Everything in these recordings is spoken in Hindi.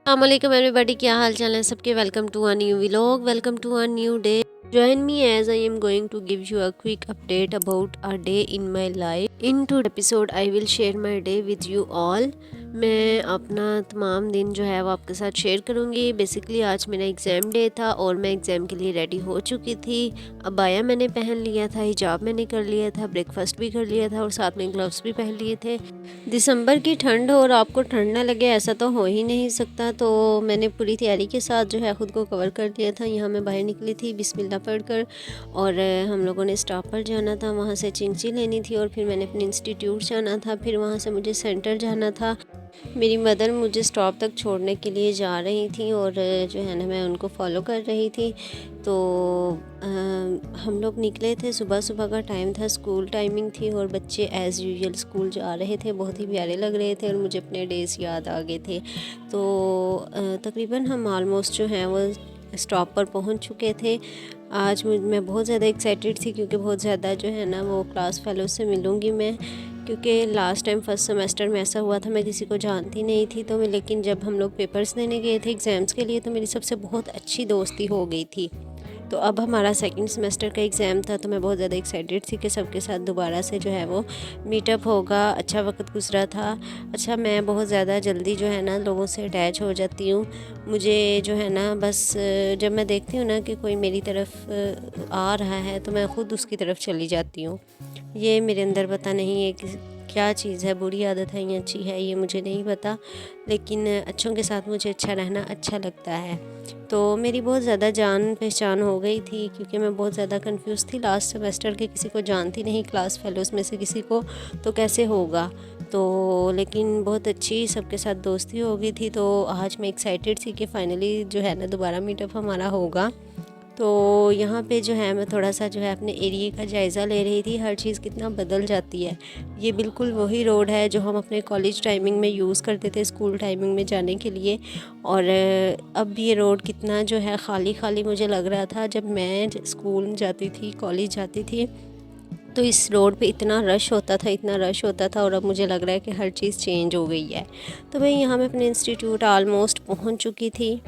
अस्सलामुअलैकुम एवरीबॉडी, क्या हाल चाल है सबके। Welcome to a new vlog, welcome to a new day. Join me as I am going to give you a quick update about a day in my life. In today's episode I will share my day with you all. मैं अपना तमाम दिन जो है वो आपके साथ शेयर करूँगी। बेसिकली आज मेरा एग्ज़ाम डे था और मैं एग्ज़ाम के लिए रेडी हो चुकी थी। अबाया मैंने पहन लिया था, हिजाब मैंने कर लिया था, ब्रेकफास्ट भी कर लिया था और साथ में ग्लव्स भी पहन लिए थे। दिसंबर की ठंड हो और आपको ठंड ना लगे ऐसा तो हो ही नहीं सकता, तो मैंने पूरी तैयारी के साथ जो है ख़ुद को कवर कर लिया था। यहाँ मैं बाहर निकली थी बिस्मिल्लाह पढ़कर और हम लोगों ने स्टॉप पर जाना था, वहाँ से चिंची लेनी थी और फिर मैंने अपने इंस्टीट्यूट जाना था, फिर वहाँ से मुझे सेंटर जाना था। मेरी मदर मुझे स्टॉप तक छोड़ने के लिए जा रही थी और जो है ना मैं उनको फॉलो कर रही थी। तो हम लोग निकले थे, सुबह सुबह का टाइम था, स्कूल टाइमिंग थी और बच्चे एज़ यूजुअल स्कूल जा रहे थे। बहुत ही प्यारे लग रहे थे और मुझे अपने डेज़ याद आ गए थे। तो तकरीबन हम ऑलमोस्ट जो हैं वो स्टॉप पर पहुंच चुके थे। आज मैं बहुत ज़्यादा एक्साइटेड थी क्योंकि बहुत ज़्यादा जो है ना वो क्लास फेलो से मिलूँगी मैं, क्योंकि लास्ट टाइम फर्स्ट सेमेस्टर में ऐसा हुआ था, मैं किसी को जानती नहीं थी। तो लेकिन जब हम लोग पेपर्स देने गए थे एग्ज़ाम्स के लिए तो मेरी सबसे बहुत अच्छी दोस्ती हो गई थी। तो अब हमारा सेकंड सेमेस्टर का एग्ज़ाम था तो मैं बहुत ज़्यादा एक्साइटेड थी कि सबके साथ दोबारा से जो है वो मीटअप होगा। अच्छा वक्त गुजरा था। अच्छा, मैं बहुत ज़्यादा जल्दी जो है ना लोगों से अटैच हो जाती हूँ। मुझे जो है ना बस जब मैं देखती हूँ ना कि कोई मेरी तरफ आ रहा है तो मैं ख़ुद उसकी तरफ चली जाती हूँ। ये मेरे अंदर पता नहीं है कि क्या चीज़ है, बुरी आदत है या अच्छी है ये मुझे नहीं पता, लेकिन अच्छों के साथ मुझे अच्छा रहना अच्छा लगता है। तो मेरी बहुत ज़्यादा जान पहचान हो गई थी क्योंकि मैं बहुत ज़्यादा कंफ्यूज थी लास्ट सेमेस्टर के, किसी को जानती नहीं क्लास फेलोज़ में से किसी को, तो कैसे होगा। तो लेकिन बहुत अच्छी सबके साथ दोस्ती हो गई थी। तो आज मैं एक्साइटेड थी कि फ़ाइनली जो है ना दोबारा मीटअप हमारा होगा। तो यहाँ पे जो है मैं थोड़ा सा जो है अपने एरिया का जायज़ा ले रही थी। हर चीज़ कितना बदल जाती है। ये बिल्कुल वही रोड है जो हम अपने कॉलेज टाइमिंग में यूज़ करते थे स्कूल टाइमिंग में जाने के लिए, और अब ये रोड कितना जो है खाली खाली मुझे लग रहा था। जब मैं स्कूल जाती थी, कॉलेज जाती थी, तो इस रोड पे इतना रश होता था, इतना रश होता था, और अब मुझे लग रहा है कि हर चीज़ चेंज हो गई है। तो मैं यहाँ मैं अपने इंस्टीट्यूट ऑलमोस्ट पहुँच चुकी थी।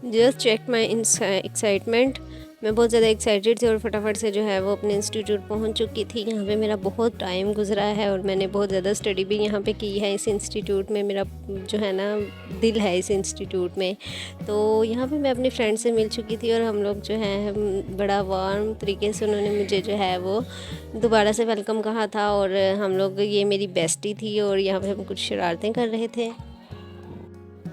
Just check my excitement. मैं बहुत ज़्यादा एक्साइटेड थी और फटाफट से जो है वो अपने इंस्टीट्यूट पहुंच चुकी थी। यहाँ पे मेरा बहुत टाइम गुजरा है और मैंने बहुत ज़्यादा स्टडी भी यहाँ पे की है। इस इंस्टीट्यूट में मेरा जो है ना दिल है इस इंस्टीट्यूट में। तो यहाँ पे मैं अपनी फ्रेंड से मिल चुकी थी और हम लोग जो है बड़ा वार्म तरीके से उन्होंने मुझे जो है वो दोबारा से वेलकम कहा था। और हम लोग, ये मेरी बेस्टी थी और यहाँ पर हम कुछ शरारतें कर रहे थे।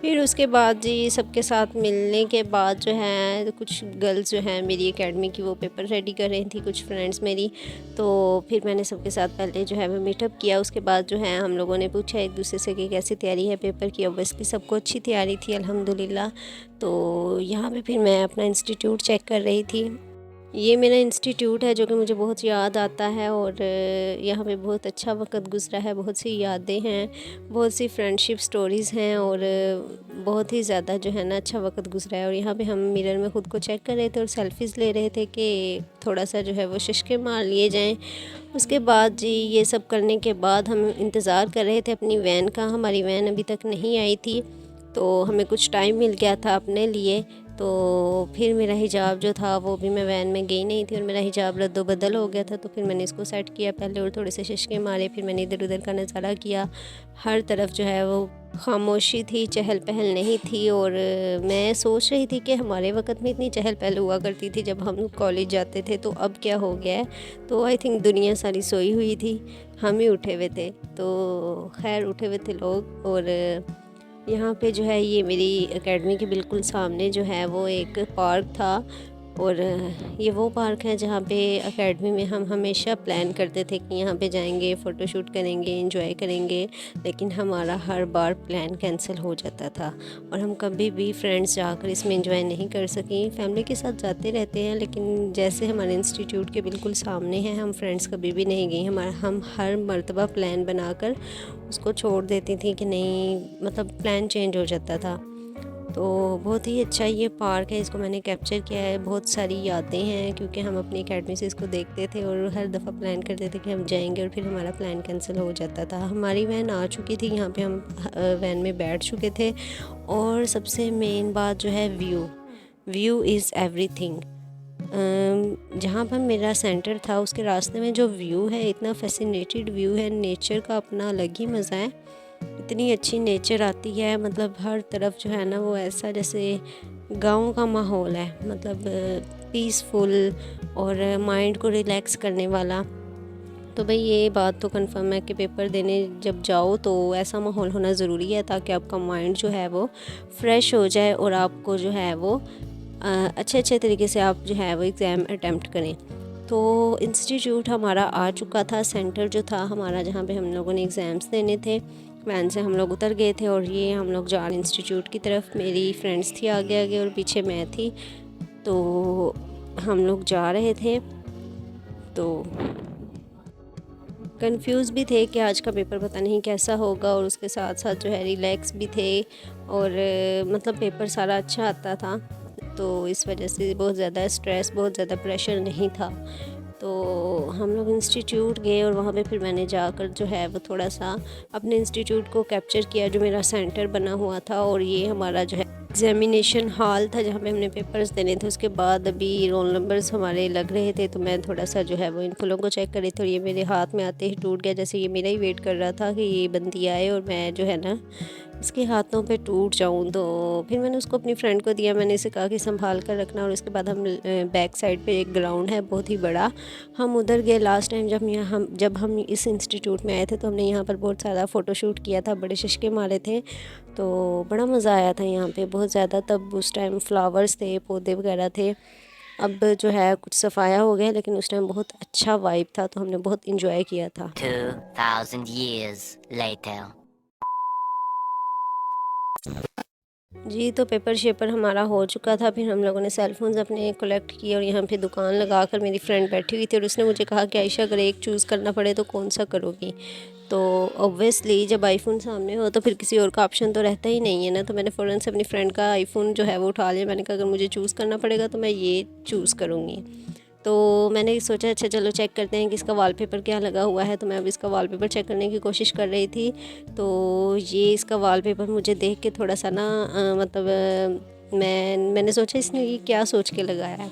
फिर उसके बाद जी सबके साथ मिलने के बाद जो है कुछ गर्ल्स जो हैं मेरी एकेडमी की वो पेपर रेडी कर रही थी, कुछ फ्रेंड्स मेरी। तो फिर मैंने सबके साथ पहले जो है वो मीटअप किया। उसके बाद जो है हम लोगों ने पूछा एक दूसरे से कि कैसी तैयारी है पेपर की। ऑब्वियसली सबको अच्छी तैयारी थी अल्हम्दुलिल्लाह। तो यहाँ पे फिर मैं अपना इंस्टीट्यूट चेक कर रही थी। ये मेरा इंस्टीट्यूट है जो कि मुझे बहुत याद आता है और यहाँ पे बहुत अच्छा वक्त गुजरा है, बहुत सी यादें हैं, बहुत सी फ्रेंडशिप स्टोरीज़ हैं और बहुत ही ज़्यादा जो है ना अच्छा वक्त गुजरा है। और यहाँ पे हम मिरर में ख़ुद को चेक कर रहे थे और सेल्फ़ीज़ ले रहे थे कि थोड़ा सा जो है वो शिश्के मार लिए जाएँ। उसके बाद जी ये सब करने के बाद हम इंतज़ार कर रहे थे अपनी वैन का। हमारी वैन अभी तक नहीं आई थी तो हमें कुछ टाइम मिल गया था अपने लिए। तो फिर मेरा हिजाब जो था वो भी, मैं वैन में गई नहीं थी और मेरा हिजाब रद्दो-बदल हो गया था, तो फिर मैंने इसको सेट किया पहले और थोड़े से शिश्के मारे। फिर मैंने इधर उधर का नज़ारा किया। हर तरफ जो है वो खामोशी थी, चहल पहल नहीं थी। और मैं सोच रही थी कि हमारे वक़्त में इतनी चहल पहल हुआ करती थी जब हम कॉलेज जाते थे, तो अब क्या हो गया है। तो आई थिंक दुनिया सारी सोई हुई थी, हम ही उठे हुए थे। तो खैर उठे हुए थे लोग। और यहाँ पे जो है ये मेरी एकेडमी के बिल्कुल सामने जो है वो एक पार्क था और ये वो पार्क है जहाँ पे एकेडमी में हम हमेशा प्लान करते थे कि यहाँ पे जाएंगे, फ़ोटोशूट करेंगे, एंजॉय करेंगे, लेकिन हमारा हर बार प्लान कैंसिल हो जाता था और हम कभी भी फ्रेंड्स जाकर इसमें एंजॉय नहीं कर सकें। फैमिली के साथ जाते रहते हैं लेकिन जैसे हमारे इंस्टीट्यूट के बिल्कुल सामने है, हम फ्रेंड्स कभी भी नहीं गई। हम हर मर्तबा प्लान बनाकर उसको छोड़ देती थी कि नहीं, मतलब प्लान चेंज हो जाता था। तो बहुत ही अच्छा ये पार्क है, इसको मैंने कैप्चर किया है। बहुत सारी यादें हैं क्योंकि हम अपनी अकेडमी से इसको देखते थे और हर दफ़ा प्लान करते थे कि हम जाएंगे और फिर हमारा प्लान कैंसिल हो जाता था। हमारी वैन आ चुकी थी, यहाँ पे हम वैन में बैठ चुके थे। और सबसे मेन बात जो है व्यू इज़ एवरीथिंग। जहाँ पर मेरा सेंटर था उसके रास्ते में जो व्यू है, इतना फैसिनेटेड व्यू है, नेचर का अपना अलग ही मज़ा है। इतनी अच्छी नेचर आती है, मतलब हर तरफ जो है ना वो ऐसा जैसे गांव का माहौल है, मतलब पीसफुल और माइंड को रिलैक्स करने वाला। तो भाई ये बात तो कंफर्म है कि पेपर देने जब जाओ तो ऐसा माहौल होना ज़रूरी है ताकि आपका माइंड जो है वो फ्रेश हो जाए और आपको जो है वो अच्छे तरीके से आप जो है वो एग्ज़ाम अटैम्प्ट करें। तो इंस्टीट्यूट हमारा आ चुका था, सेंटर जो था हमारा जहाँ पे हम लोगों ने एग्ज़ाम्स देने थे। वैन से हम लोग उतर गए थे और ये हम लोग जा रहे इंस्टीट्यूट की तरफ। मेरी फ्रेंड्स थी आगे आगे और पीछे मैं थी, तो हम लोग जा रहे थे। तो कंफ्यूज भी थे कि आज का पेपर पता नहीं कैसा होगा, और उसके साथ साथ जो है रिलैक्स भी थे। और मतलब पेपर सारा अच्छा आता था, तो इस वजह से बहुत ज़्यादा स्ट्रेस, बहुत ज़्यादा प्रेशर नहीं था। तो हम लोग इंस्टीट्यूट गए और वहाँ पे फिर मैंने जाकर जो है वो थोड़ा सा अपने इंस्टीट्यूट को कैप्चर किया, जो मेरा सेंटर बना हुआ था। और ये हमारा जो है एग्ज़ामिनेशन हॉल था जहाँ पे हमने पेपर्स देने थे। उसके बाद अभी रोल नंबर्स हमारे लग रहे थे, तो मैं थोड़ा सा जो है वो इन फूलों को चेक कर रही थी और ये मेरे हाथ में आते ही टूट गया। जैसे ये मेरा ही वेट कर रहा था कि ये बंदी आए और मैं जो है ना इसके हाथों पे टूट जाऊं। तो फिर मैंने उसको अपनी फ्रेंड को दिया, मैंने इसे कहा कि संभाल कर रखना। और उसके बाद हम बैक साइड पे एक ग्राउंड है बहुत ही बड़ा, हम उधर गए। लास्ट टाइम जब हम इस इंस्टीट्यूट में आए थे तो हमने यहाँ पर बहुत सारा फ़ोटोशूट किया था, बड़े शिशके मारे थे, तो बड़ा मज़ा आया था यहाँ पे बहुत ज़्यादा। तब उस टाइम फ्लावर्स थे, पौधे वगैरह थे। अब जो है कुछ सफाया हो गया, लेकिन उस टाइम बहुत अच्छा वाइब था, तो हमने बहुत इंजॉय किया था। 2000 years later. जी, तो पेपर शेपर हमारा हो चुका था। फिर हम लोगों ने सेल फोन्स अपने कलेक्ट किए और यहाँ पे दुकान लगाकर मेरी फ्रेंड बैठी हुई थी और उसने मुझे कहा कि आयशा अगर एक चूज़ करना पड़े तो कौन सा करोगी। तो ऑब्वियसली जब आईफ़ोन सामने हो तो फिर किसी और का ऑप्शन तो रहता ही नहीं है ना। तो मैंने फ़ौरन से अपनी फ्रेंड का आईफ़ोन जो है वो उठा लिया। मैंने कहा अगर मुझे चूज़ करना पड़ेगा तो मैं ये चूज़ करूँगी। तो मैंने सोचा अच्छा चलो चेक करते हैं कि इसका वॉलपेपर क्या लगा हुआ है। तो मैं अब इसका वॉलपेपर चेक करने की कोशिश कर रही थी। तो ये इसका वॉलपेपर मुझे देख के थोड़ा सा ना मतलब मैंने सोचा इसने ये क्या सोच के लगाया है।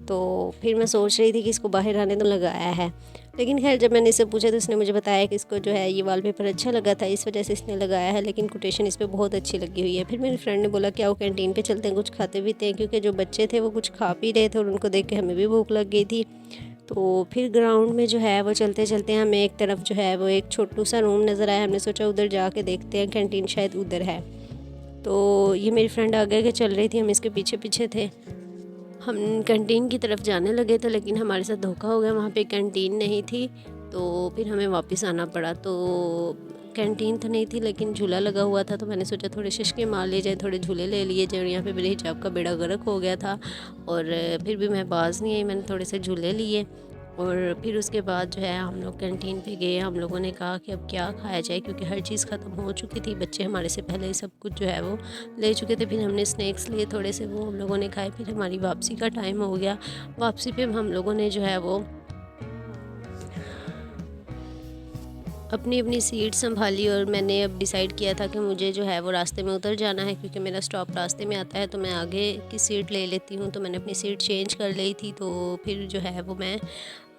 तो फिर मैं सोच रही थी कि इसको बाहर आने तो लगाया है, लेकिन खैर जब मैंने इससे पूछा तो इसने मुझे बताया कि इसको जो है ये वॉलपेपर अच्छा लगा था, इस वजह से इसने लगाया है, लेकिन कोटेशन इस पर बहुत अच्छी लगी हुई है। फिर मेरी फ्रेंड ने बोला कि आओ कैंटीन पे चलते हैं, कुछ खाते पीते हैं, क्योंकि जो बच्चे थे वो कुछ खा पी रहे थे और उनको देख के हमें भी भूख लग गई थी। तो फिर ग्राउंड में जो है वो चलते चलते हमें एक तरफ जो है वो एक छोटू सा रूम नज़र आया। हमने सोचा उधर जाके देखते हैं, कैंटीन शायद उधर है। तो ये मेरी फ्रेंड आगे आगे चल रही थी, हम इसके पीछे पीछे थे। हम कैंटीन की तरफ जाने लगे थे, लेकिन हमारे साथ धोखा हो गया, वहाँ पे कैंटीन नहीं थी। तो फिर हमें वापस आना पड़ा। तो कैंटीन तो नहीं थी लेकिन झूला लगा हुआ था, तो मैंने सोचा थोड़े शिशके मार लिए जाए, थोड़े झूले ले लिए जाए। और यहाँ पे मेरे हिजाब का बेड़ा गर्क हो गया था और फिर भी मैं बाज़ नहीं आई, मैंने थोड़े से झूले लिए। और फिर उसके बाद जो है हम लोग कैंटीन पे गए। हम लोगों ने कहा कि अब क्या खाया जाए, क्योंकि हर चीज़ ख़त्म हो चुकी थी, बच्चे हमारे से पहले ही सब कुछ जो है वो ले चुके थे। फिर हमने स्नैक्स लिए थोड़े से, वो हम लोगों ने खाए। फिर हमारी वापसी का टाइम हो गया। वापसी पे हम लोगों ने जो है वो अपनी अपनी सीट संभाली और मैंने अब डिसाइड किया था कि मुझे जो है वो रास्ते में उतर जाना है, क्योंकि मेरा स्टॉप रास्ते में आता है, तो मैं आगे की सीट ले लेती हूँ। तो मैंने अपनी सीट चेंज कर ली थी। तो फिर जो है वो मैं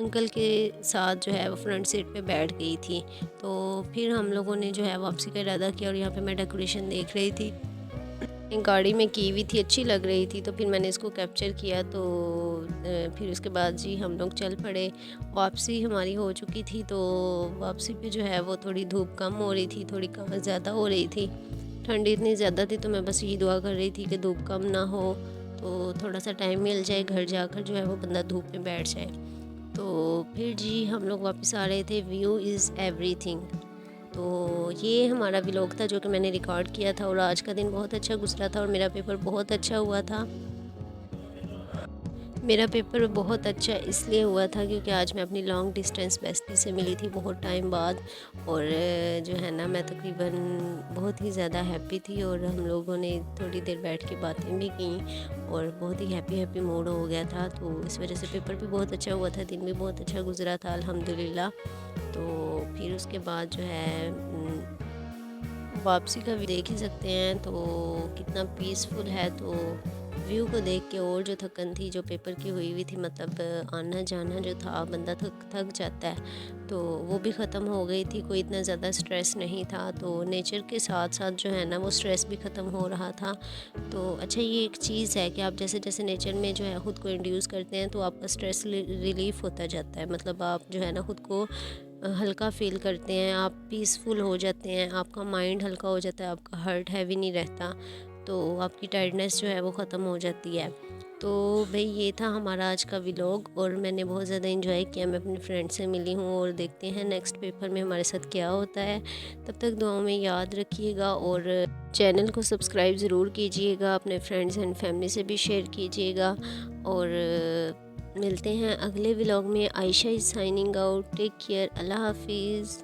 अंकल के साथ जो है वो फ्रंट सीट पे बैठ गई थी। तो फिर हम लोगों ने जो है वापसी का इरादा किया और यहाँ पे मैं डेकोरेशन देख रही थी, गाड़ी में की हुई थी, अच्छी लग रही थी, तो फिर मैंने इसको कैप्चर किया। तो फिर उसके बाद जी हम लोग चल पड़े। वापसी हमारी हो चुकी थी, तो वापसी पे जो है वो थोड़ी धूप कम हो रही थी, थोड़ी कम ज़्यादा हो रही थी, ठंडी इतनी ज़्यादा थी। तो मैं बस यही दुआ कर रही थी कि धूप कम ना हो, तो थोड़ा सा टाइम मिल जाए, घर जाकर जो है वो बंदा धूप में बैठ जाए। तो फिर जी हम लोग वापस आ रहे थे। View is everything. तो ये हमारा व्लॉग था जो कि मैंने रिकॉर्ड किया था, और आज का दिन बहुत अच्छा गुजरा था और मेरा पेपर बहुत अच्छा हुआ था। मेरा पेपर बहुत अच्छा इसलिए हुआ था क्योंकि आज मैं अपनी लॉन्ग डिस्टेंस बेस्टी से मिली थी बहुत टाइम बाद। और जो है ना, मैं तकरीबन बहुत ही ज़्यादा हैप्पी थी और हम लोगों ने थोड़ी देर बैठ के बातें भी की और बहुत ही हैप्पी मूड हो गया था। तो इस वजह से पेपर भी बहुत अच्छा हुआ था, दिन भी बहुत अच्छा गुजरा था अल्हम्दुलिल्लाह। तो फिर उसके बाद जो है वापसी का भी देख ही सकते हैं तो कितना पीसफुल है। तो व्यू को देख के और जो थकन थी जो पेपर की हुई थी, मतलब आना जाना जो था, बंदा थक जाता है, तो वो भी ख़त्म हो गई थी। कोई इतना ज़्यादा स्ट्रेस नहीं था। तो नेचर के साथ साथ जो है ना, वो स्ट्रेस भी ख़त्म हो रहा था। तो अच्छा, ये एक चीज़ है कि आप जैसे जैसे नेचर में जो है ख़ुद को इंड्यूस करते हैं तो आपका स्ट्रेस रिलीफ़ होता जाता है। मतलब आप जो है ना ख़ुद को हल्का फ़ील करते हैं, आप पीसफुल हो जाते हैं, आपका माइंड हल्का हो जाता है, आपका हार्ट हैवी नहीं रहता, तो आपकी टायर्डनेस जो है वो ख़त्म हो जाती है। तो भाई ये था हमारा आज का व्लॉग और मैंने बहुत ज़्यादा एंजॉय किया। मैं अपने फ्रेंड से मिली हूँ और देखते हैं नेक्स्ट पेपर में हमारे साथ क्या होता है। तब तक दुआओं में याद रखिएगा और चैनल को सब्सक्राइब ज़रूर कीजिएगा, अपने फ्रेंड्स एंड फैमिली से भी शेयर कीजिएगा। और मिलते हैं अगले व्लॉग में। Ayesha is signing out. Take care. अल्लाह हाफिज़।